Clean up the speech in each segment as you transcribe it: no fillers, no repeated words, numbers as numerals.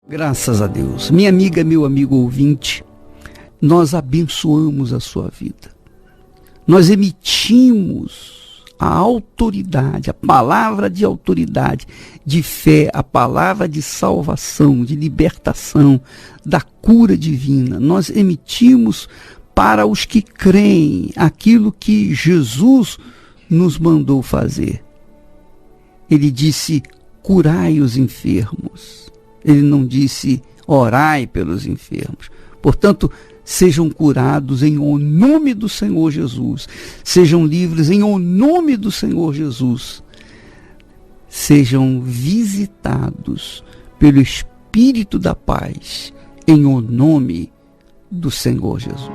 Graças a Deus. Minha amiga, meu amigo ouvinte, nós abençoamos a sua vida. Nós emitimos a autoridade, a palavra de autoridade, de fé, a palavra de salvação, de libertação, da cura divina. Nós emitimos para os que creem aquilo que Jesus nos mandou fazer. Ele disse: curai os enfermos. Ele não disse: orai pelos enfermos. Portanto, sejam curados em o nome do Senhor Jesus. Sejam livres em o nome do Senhor Jesus. Sejam visitados pelo Espírito da paz em o nome do Senhor Jesus.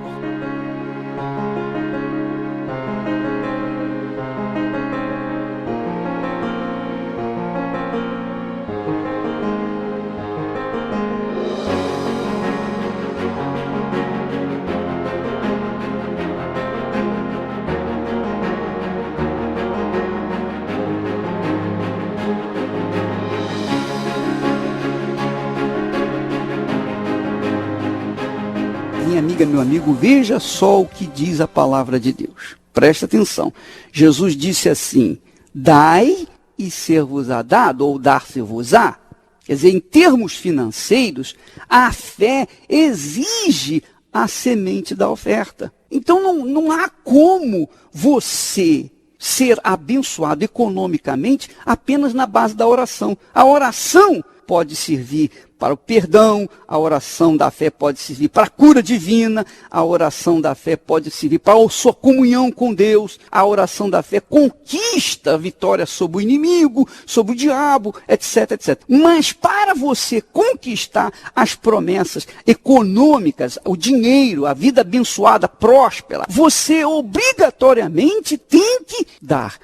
Minha amiga, meu amigo, veja só o que diz a palavra de Deus. Presta atenção. Jesus disse assim: dai e ser-vos-á dado, ou dar-se-vos-á. Quer dizer, em termos financeiros, a fé exige a semente da oferta. Então não há como você ser abençoado economicamente apenas na base da oração. A oração pode servir para o perdão, a oração da fé pode servir para a cura divina, a oração da fé pode servir para a sua comunhão com Deus, a oração da fé conquista a vitória sobre o inimigo, sobre o diabo, etc, etc. Mas para você conquistar as promessas econômicas, o dinheiro, a vida abençoada, próspera, você obrigatoriamente tem que dar.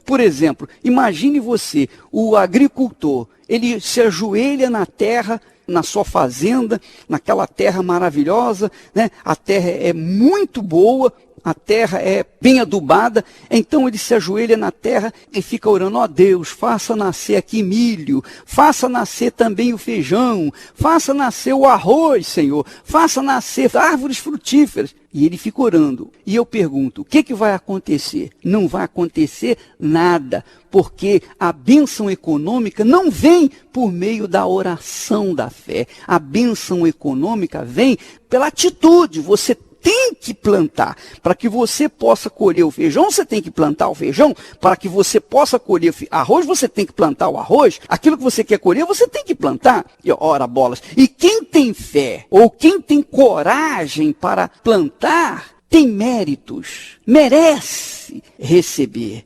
Por exemplo, imagine você, o agricultor, ele se ajoelha na terra, na sua fazenda, naquela terra maravilhosa, né? A terra é muito boa, a terra é bem adubada, então ele se ajoelha na terra e fica orando: ó Deus, faça nascer aqui milho, faça nascer também o feijão, faça nascer o arroz, Senhor, faça nascer árvores frutíferas. E ele fica orando. E eu pergunto: o que vai acontecer? Não vai acontecer nada, porque a bênção econômica não vem por meio da oração da fé. A bênção econômica vem pela atitude. Você tem que plantar. Para que você possa colher o feijão, você tem que plantar o feijão. Para que você possa colher arroz, você tem que plantar o arroz. Aquilo que você quer colher, você tem que plantar. E ora bolas. E quem tem fé, ou quem tem coragem para plantar, tem méritos. Merece receber.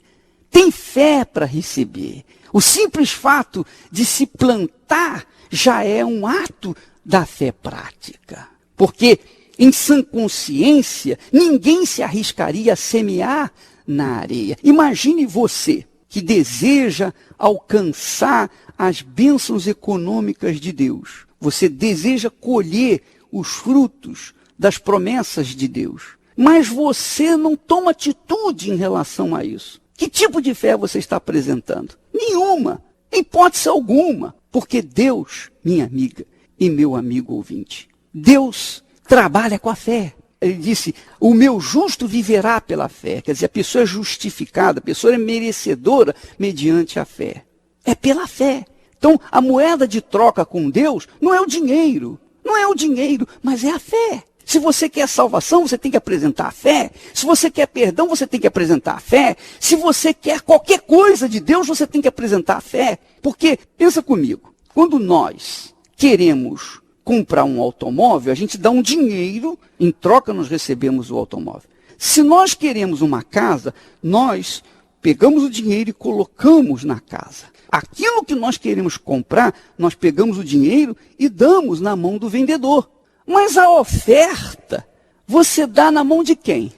Tem fé para receber. O simples fato de se plantar já é um ato da fé prática. Porque em sã consciência, ninguém se arriscaria a semear na areia. Imagine você que deseja alcançar as bênçãos econômicas de Deus. Você deseja colher os frutos das promessas de Deus. Mas você não toma atitude em relação a isso. Que tipo de fé você está apresentando? Nenhuma, em hipótese alguma. Porque Deus, minha amiga e meu amigo ouvinte, Deus trabalha com a fé. Ele disse: o meu justo viverá pela fé. Quer dizer, a pessoa é justificada, a pessoa é merecedora mediante a fé. É pela fé. Então, a moeda de troca com Deus não é o dinheiro. Não é o dinheiro, mas é a fé. Se você quer salvação, você tem que apresentar a fé. Se você quer perdão, você tem que apresentar a fé. Se você quer qualquer coisa de Deus, você tem que apresentar a fé. Porque, pensa comigo, quando nós queremos comprar um automóvel, a gente dá um dinheiro, em troca nós recebemos o automóvel. Se nós queremos uma casa, nós pegamos o dinheiro e colocamos na casa. Aquilo que nós queremos comprar, nós pegamos o dinheiro e damos na mão do vendedor. Mas a oferta, você dá na mão de quem?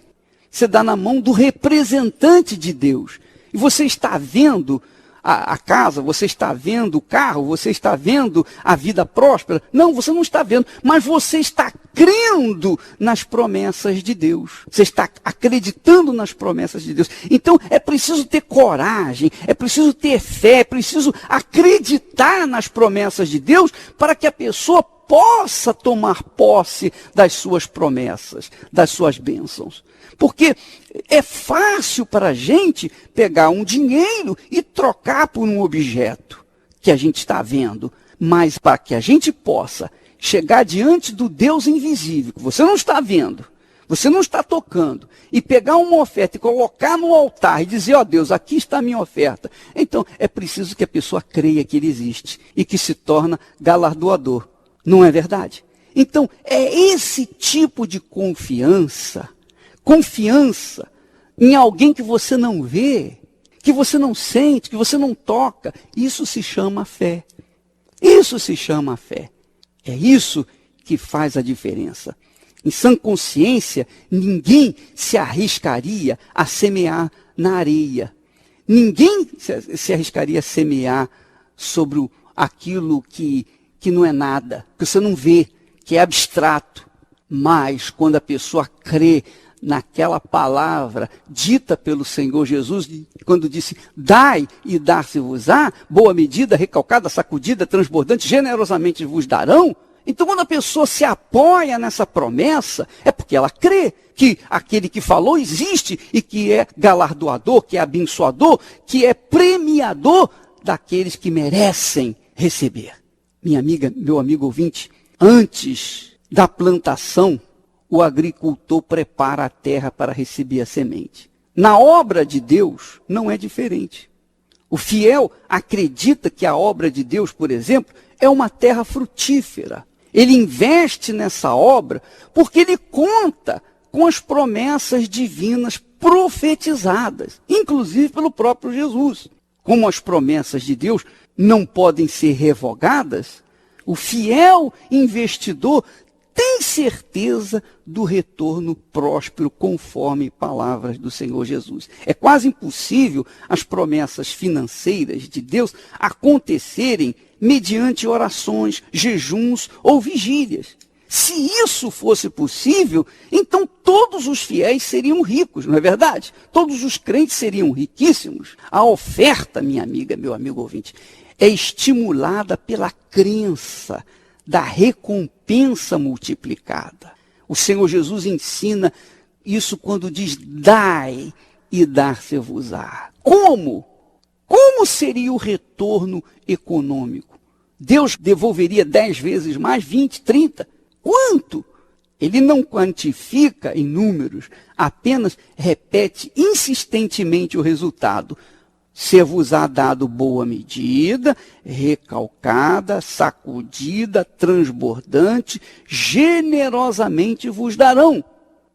Você dá na mão do representante de Deus. E você está vendo a casa, você está vendo o carro, você está vendo a vida próspera. Não, você não está vendo, mas você está crendo nas promessas de Deus. Você está acreditando nas promessas de Deus. Então, é preciso ter coragem, é preciso ter fé, é preciso acreditar nas promessas de Deus para que a pessoa possa tomar posse das suas promessas, das suas bênçãos. Porque é fácil para a gente pegar um dinheiro e trocar por um objeto que a gente está vendo. Mas para que a gente possa chegar diante do Deus invisível, que você não está vendo, você não está tocando, e pegar uma oferta e colocar no altar e dizer, ó Deus, aqui está a minha oferta. Então, é preciso que a pessoa creia que ele existe e que se torna galardoador. Não é verdade? Então, é esse tipo de confiança em alguém que você não vê, que você não sente, que você não toca, isso se chama fé. Isso se chama fé. É isso que faz a diferença. Em sã consciência, ninguém se arriscaria a semear na areia. Ninguém se arriscaria a semear sobre aquilo que não é nada, que você não vê, que é abstrato. Mas quando a pessoa crê naquela palavra dita pelo Senhor Jesus, quando disse, dai e dar-se-vos-á, boa medida, recalcada, sacudida, transbordante, generosamente vos darão. Então, quando a pessoa se apoia nessa promessa, é porque ela crê que aquele que falou existe e que é galardoador, que é abençoador, que é premiador daqueles que merecem receber. Minha amiga, meu amigo ouvinte, antes da plantação, o agricultor prepara a terra para receber a semente. Na obra de Deus, não é diferente. O fiel acredita que a obra de Deus, por exemplo, é uma terra frutífera. Ele investe nessa obra porque ele conta com as promessas divinas profetizadas, inclusive pelo próprio Jesus. Como as promessas de Deus não podem ser revogadas, o fiel investidor tem certeza do retorno próspero conforme palavras do Senhor Jesus. É quase impossível as promessas financeiras de Deus acontecerem mediante orações, jejuns ou vigílias. Se isso fosse possível, então todos os fiéis seriam ricos, não é verdade? Todos os crentes seriam riquíssimos. A oferta, minha amiga, meu amigo ouvinte, é estimulada pela crença da recompensa multiplicada. O Senhor Jesus ensina isso quando diz, dai e dar-se-vos-á. Como? Como seria o retorno econômico? Deus devolveria 10 vezes mais, 20, 30? Quanto? Ele não quantifica em números, apenas repete insistentemente o resultado. Ser-vos-á dado boa medida, recalcada, sacudida, transbordante, generosamente vos darão.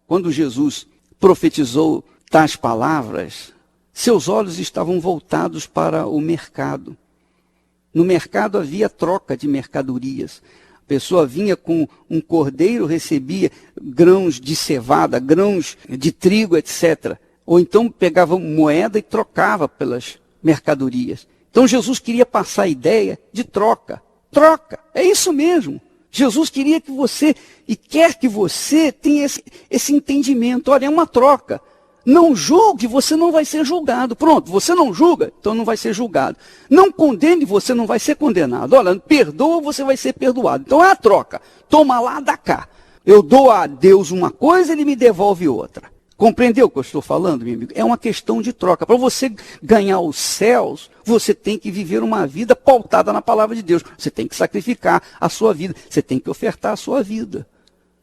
Quando Jesus profetizou tais palavras, seus olhos estavam voltados para o mercado. No mercado havia troca de mercadorias. A pessoa vinha com um cordeiro, recebia grãos de cevada, grãos de trigo, etc. Ou então pegava moeda e trocava pelas mercadorias. Então Jesus queria passar a ideia de troca. Troca, é isso mesmo. Jesus queria que você, e quer que você tenha esse entendimento. Olha, é uma troca. Não julgue, você não vai ser julgado. Pronto, você não julga, então não vai ser julgado. Não condene, você não vai ser condenado. Olha, perdoa, você vai ser perdoado. Então é a troca. Toma lá, dá cá. Eu dou a Deus uma coisa, ele me devolve outra. Compreendeu o que eu estou falando, meu amigo? É uma questão de troca. Para você ganhar os céus, você tem que viver uma vida pautada na palavra de Deus. Você tem que sacrificar a sua vida. Você tem que ofertar a sua vida.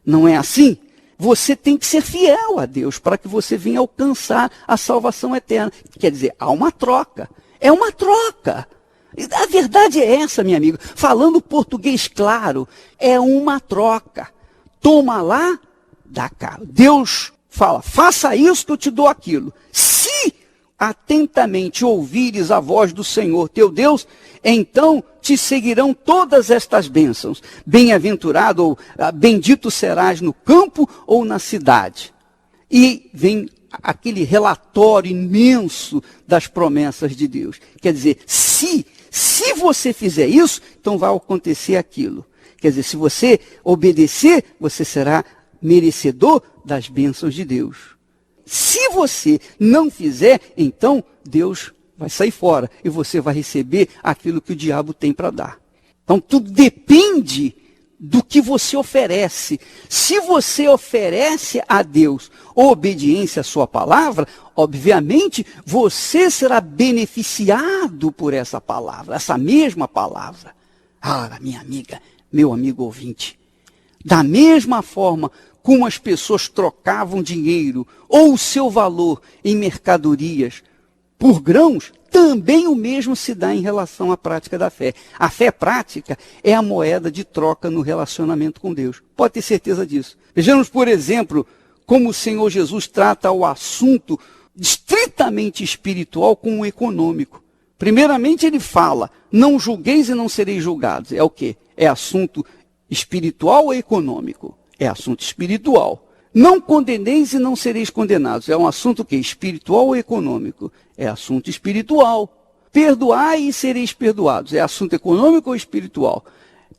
Não é assim? Você tem que ser fiel a Deus para que você venha alcançar a salvação eterna. Quer dizer, há uma troca. É uma troca. A verdade é essa, minha amiga. Falando português claro, é uma troca. Toma lá, dá cá. Deus fala, faça isso que eu te dou aquilo. Se atentamente ouvires a voz do Senhor teu Deus, então te seguirão todas estas bênçãos. Bem-aventurado ou bendito serás no campo ou na cidade. E vem aquele relatório imenso das promessas de Deus. Quer dizer, se você fizer isso, então vai acontecer aquilo. Quer dizer, se você obedecer, você será merecedor das bênçãos de Deus. Se você não fizer, então Deus vai sair fora e você vai receber aquilo que o diabo tem para dar. Então tudo depende do que você oferece. Se você oferece a Deus obediência à sua palavra, obviamente você será beneficiado por essa palavra, essa mesma palavra. Ah, minha amiga, meu amigo ouvinte, da mesma forma como as pessoas trocavam dinheiro ou o seu valor em mercadorias por grãos, também o mesmo se dá em relação à prática da fé. A fé prática é a moeda de troca no relacionamento com Deus. Pode ter certeza disso. Vejamos, por exemplo, como o Senhor Jesus trata o assunto estritamente espiritual com o econômico. Primeiramente ele fala, não julgueis e não sereis julgados. É o quê? É assunto espiritual ou econômico? É assunto espiritual. Não condeneis e não sereis condenados. É um assunto que espiritual ou econômico? É assunto espiritual. Perdoai e sereis perdoados. É assunto econômico ou espiritual?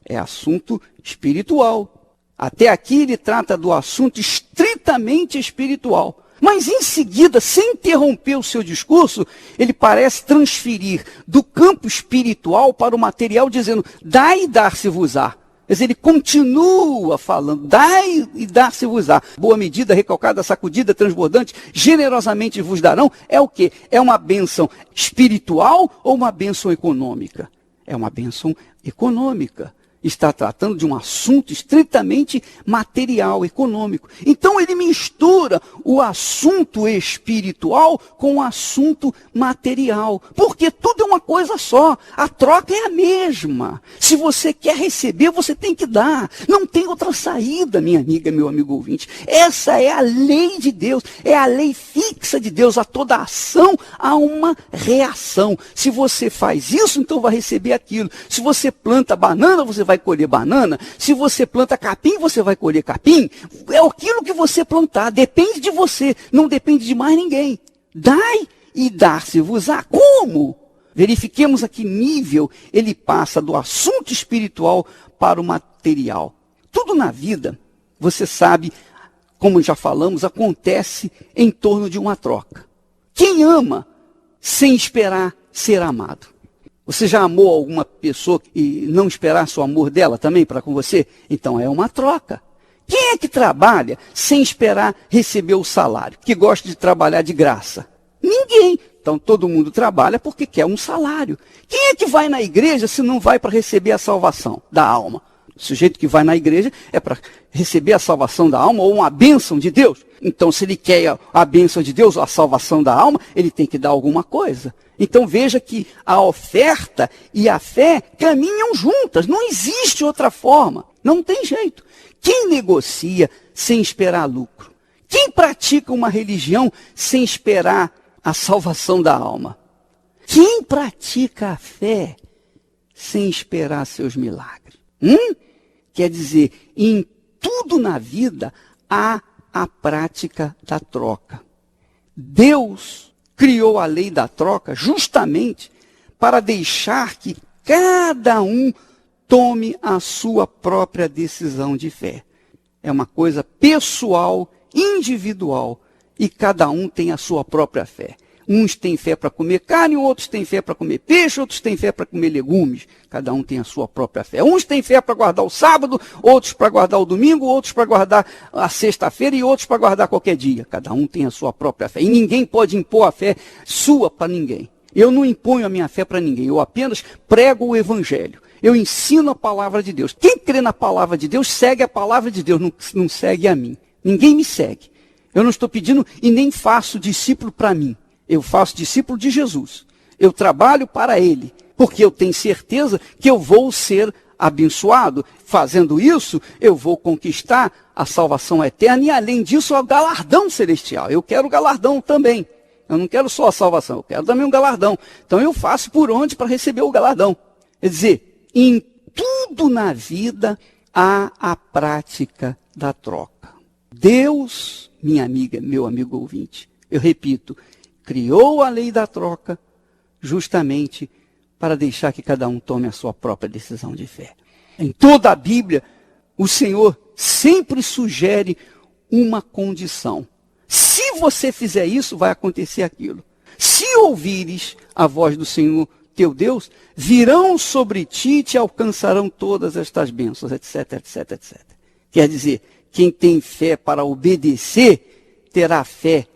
É assunto espiritual. Até aqui ele trata do assunto estritamente espiritual. Mas em seguida, sem interromper o seu discurso, ele parece transferir do campo espiritual para o material, dizendo, dai e dar-se-vos-á. Mas ele continua falando, dai e dar-se-vos-á. Boa medida, recalcada, sacudida, transbordante, generosamente vos darão. É o quê? É uma bênção espiritual ou uma bênção econômica? É uma bênção econômica. Está tratando de um assunto estritamente material, econômico. Então ele mistura o assunto espiritual com o assunto material. Porque tudo é uma coisa só. A troca é a mesma. Se você quer receber, você tem que dar. Não tem outra saída, minha amiga, meu amigo ouvinte. Essa é a lei de Deus. É a lei fixa de Deus. A toda ação há uma reação. Se você faz isso, então vai receber aquilo. Se você planta banana, você vai colher banana. Se você planta capim, você vai colher capim. É aquilo que você plantar. Depende de você. Não depende de mais ninguém. Dai e dar-se-vos-á. Como? Verifiquemos a que nível ele passa do assunto espiritual para o material. Tudo na vida, você sabe, como já falamos, acontece em torno de uma troca. Quem ama sem esperar ser amado? Você já amou alguma pessoa e não esperasse o amor dela também para com você? Então é uma troca. Quem é que trabalha sem esperar receber o salário? Que gosta de trabalhar de graça? Ninguém. Então todo mundo trabalha porque quer um salário. Quem é que vai na igreja se não vai para receber a salvação da alma? O sujeito que vai na igreja é para receber a salvação da alma ou uma bênção de Deus. Então se ele quer a bênção de Deus, a salvação da alma, ele tem que dar alguma coisa. Então veja que a oferta e a fé caminham juntas. Não existe outra forma. Não tem jeito. Quem negocia sem esperar lucro? Quem pratica uma religião sem esperar a salvação da alma? Quem pratica a fé sem esperar seus milagres? Quer dizer, em tudo na vida há a prática da troca. Deus criou a lei da troca justamente para deixar que cada um tome a sua própria decisão de fé. É uma coisa pessoal, individual, e cada um tem a sua própria fé. Uns têm fé para comer carne, outros têm fé para comer peixe, outros têm fé para comer legumes. Cada um tem a sua própria fé. Uns têm fé para guardar o sábado, outros para guardar o domingo, outros para guardar a sexta-feira e outros para guardar qualquer dia. Cada um tem a sua própria fé. E ninguém pode impor a fé sua para ninguém. Eu não imponho a minha fé para ninguém. Eu apenas prego o evangelho. Eu ensino a palavra de Deus. Quem crê na palavra de Deus, segue a palavra de Deus, não segue a mim. Ninguém me segue. Eu não estou pedindo e nem faço discípulo para mim. Eu faço discípulo de Jesus. Eu trabalho para Ele, porque eu tenho certeza que eu vou ser abençoado. Fazendo isso, eu vou conquistar a salvação eterna e, além disso, o galardão celestial. Eu quero o galardão também. Eu não quero só a salvação, eu quero também um galardão. Então eu faço por onde para receber o galardão. Quer dizer, em tudo na vida há a prática da troca. Deus, minha amiga, meu amigo ouvinte, Eu repito, criou a lei da troca justamente para deixar que cada um tome a sua própria decisão de fé. Em toda a Bíblia, o Senhor sempre sugere uma condição. Se você fizer isso, vai acontecer aquilo. Se ouvires a voz do Senhor teu Deus, virão sobre ti e te alcançarão todas estas bênçãos, etc, etc, etc. Quer dizer, quem tem fé para obedecer, terá fé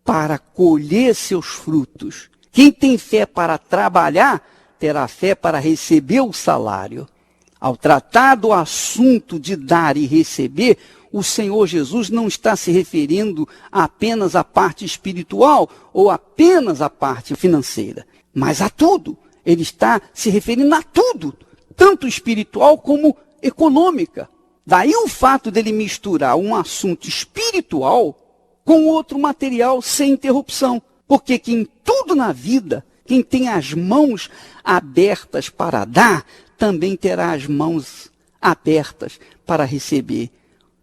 para colher seus frutos. Quem tem fé para trabalhar, terá fé para receber o salário. Ao tratar do assunto de dar e receber, o Senhor Jesus não está se referindo apenas à parte espiritual ou apenas à parte financeira, mas a tudo. Ele está se referindo a tudo, tanto espiritual como econômica. Daí o fato dele misturar um assunto espiritual com outro material sem interrupção. Porque que em tudo na vida, quem tem as mãos abertas para dar, também terá as mãos abertas para receber.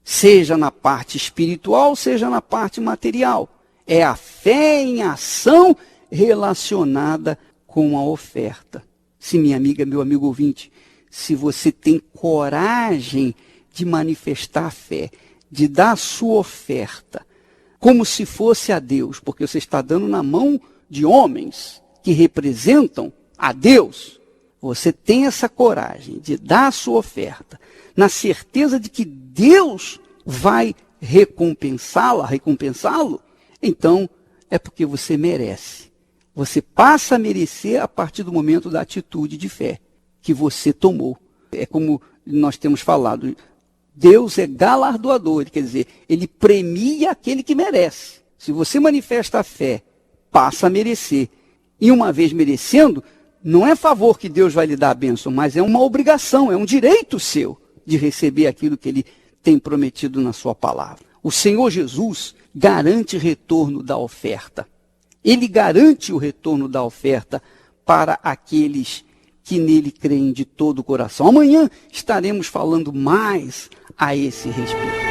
Seja na parte espiritual, seja na parte material. É a fé em ação relacionada com a oferta. Se minha amiga, meu amigo ouvinte, se você tem coragem de manifestar a fé, de dar a sua oferta, como se fosse a Deus, porque você está dando na mão de homens que representam a Deus, você tem essa coragem de dar a sua oferta, na certeza de que Deus vai recompensá-lo, então é porque você merece. Você passa a merecer a partir do momento da atitude de fé que você tomou. É como nós temos falado, Deus é galardoador, quer dizer, ele premia aquele que merece. Se você manifesta a fé, passa a merecer. E uma vez merecendo, não é favor que Deus vai lhe dar a bênção, mas é uma obrigação, é um direito seu de receber aquilo que ele tem prometido na sua palavra. O Senhor Jesus garante retorno da oferta. Ele garante o retorno da oferta para aqueles que nele creem de todo o coração. Amanhã estaremos falando mais a esse respeito.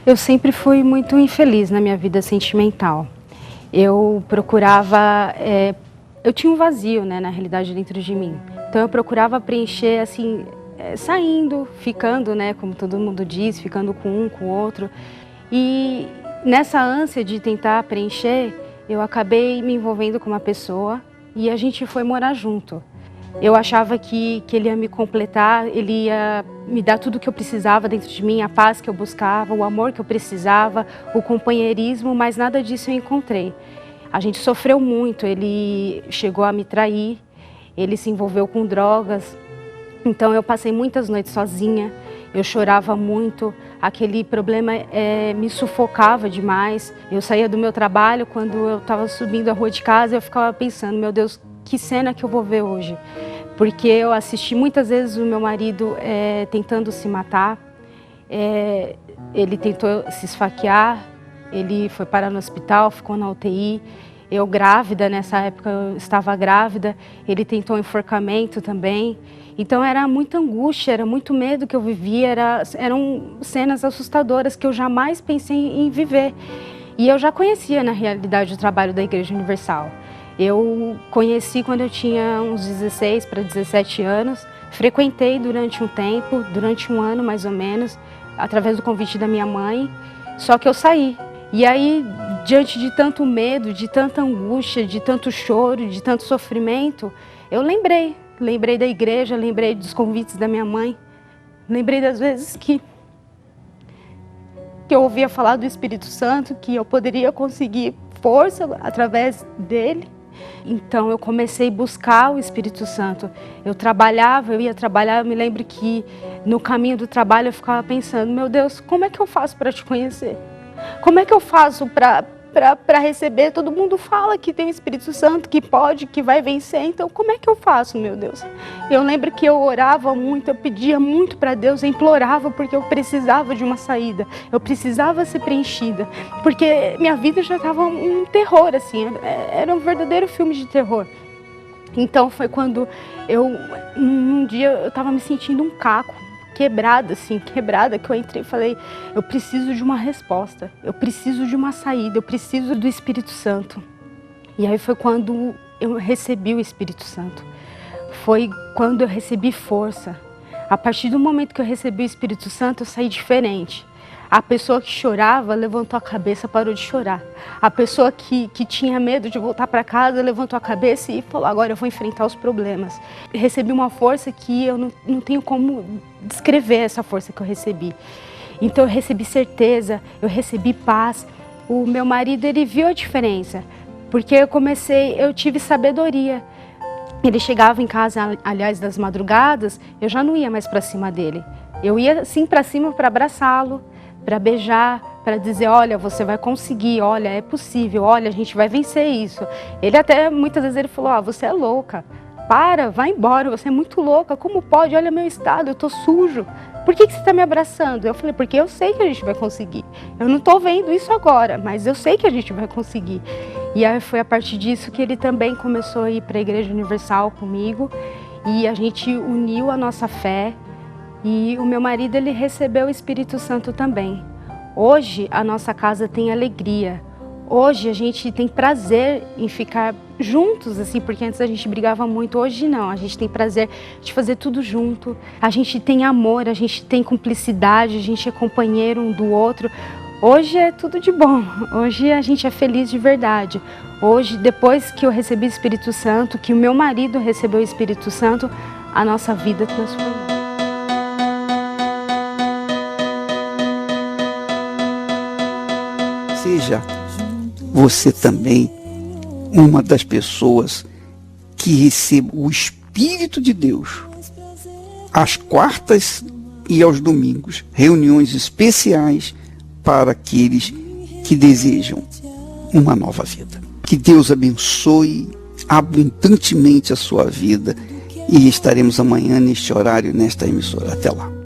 Eu sempre fui muito infeliz na minha vida sentimental. Eu procurava, eu tinha um vazio, né, na realidade dentro de mim. Então eu procurava preencher assim, saindo, ficando, né, como todo mundo diz, ficando com um, com o outro. E nessa ânsia de tentar preencher, eu acabei me envolvendo com uma pessoa e a gente foi morar junto. Eu achava que ele ia me completar, ele ia me dar tudo o que eu precisava dentro de mim, a paz que eu buscava, o amor que eu precisava, o companheirismo, mas nada disso eu encontrei. A gente sofreu muito, ele chegou a me trair, ele se envolveu com drogas, então eu passei muitas noites sozinha, eu chorava muito, aquele problema me sufocava demais. Eu saía do meu trabalho, quando eu estava subindo a rua de casa, eu ficava pensando, meu Deus, que cena que eu vou ver hoje? Porque eu assisti muitas vezes o meu marido tentando se matar, ele tentou se esfaquear, ele foi parar no hospital, ficou na UTI. Eu grávida, nessa época eu estava grávida, ele tentou enforcamento também. Então era muita angústia, era muito medo que eu vivia, eram cenas assustadoras que eu jamais pensei em viver. E eu já conhecia, na realidade, o trabalho da Igreja Universal. Eu conheci quando eu tinha uns 16 para 17 anos, frequentei durante um tempo, durante um ano mais ou menos, através do convite da minha mãe, só que eu saí. E aí, diante de tanto medo, de tanta angústia, de tanto choro, de tanto sofrimento, eu lembrei da igreja, lembrei dos convites da minha mãe, lembrei das vezes que eu ouvia falar do Espírito Santo, que eu poderia conseguir força através dele. Então eu comecei a buscar o Espírito Santo. Eu ia trabalhar, eu me lembro que no caminho do trabalho eu ficava pensando, meu Deus, como é que eu faço para te conhecer? Como é que eu faço para receber? Todo mundo fala que tem o Espírito Santo, que pode, que vai vencer, então como é que eu faço, meu Deus? Eu lembro que eu orava muito, eu pedia muito para Deus, eu implorava porque eu precisava de uma saída, eu precisava ser preenchida, porque minha vida já estava um terror, assim, era um verdadeiro filme de terror. Então foi quando um dia eu estava me sentindo um caco, quebrada, que eu entrei e falei, eu preciso de uma resposta, eu preciso de uma saída, eu preciso do Espírito Santo. E aí foi quando eu recebi o Espírito Santo, foi quando eu recebi força. A partir do momento que eu recebi o Espírito Santo, eu saí diferente. A pessoa que chorava levantou a cabeça, parou de chorar. A pessoa que tinha medo de voltar para casa levantou a cabeça e falou, agora eu vou enfrentar os problemas. Eu recebi uma força que eu não tenho como descrever essa força que eu recebi. Então eu recebi certeza, eu recebi paz. O meu marido, ele viu a diferença, porque eu tive sabedoria. Ele chegava em casa, aliás, das madrugadas, eu já não ia mais para cima dele. Eu ia sim para cima para abraçá-lo, para beijar, para dizer, olha, você vai conseguir, olha, é possível, olha, a gente vai vencer isso. Ele até, muitas vezes ele falou, você é louca, vai embora, você é muito louca, como pode? Olha meu estado, eu tô sujo. Por que você está me abraçando? Eu falei, porque eu sei que a gente vai conseguir. Eu não estou vendo isso agora, mas eu sei que a gente vai conseguir. E aí foi a partir disso que ele também começou a ir para a Igreja Universal comigo, e a gente uniu a nossa fé. E o meu marido, ele recebeu o Espírito Santo também. Hoje a nossa casa tem alegria. Hoje a gente tem prazer em ficar juntos, assim, porque antes a gente brigava muito. Hoje não, a gente tem prazer de fazer tudo junto. A gente tem amor, a gente tem cumplicidade, a gente é companheiro um do outro. Hoje é tudo de bom. Hoje a gente é feliz de verdade. Hoje, depois que eu recebi o Espírito Santo, que o meu marido recebeu o Espírito Santo, a nossa vida transformou. Seja você também uma das pessoas que receba o Espírito de Deus às quartas e aos domingos, reuniões especiais para aqueles que desejam uma nova vida. Que Deus abençoe abundantemente a sua vida e estaremos amanhã neste horário, nesta emissora. Até lá.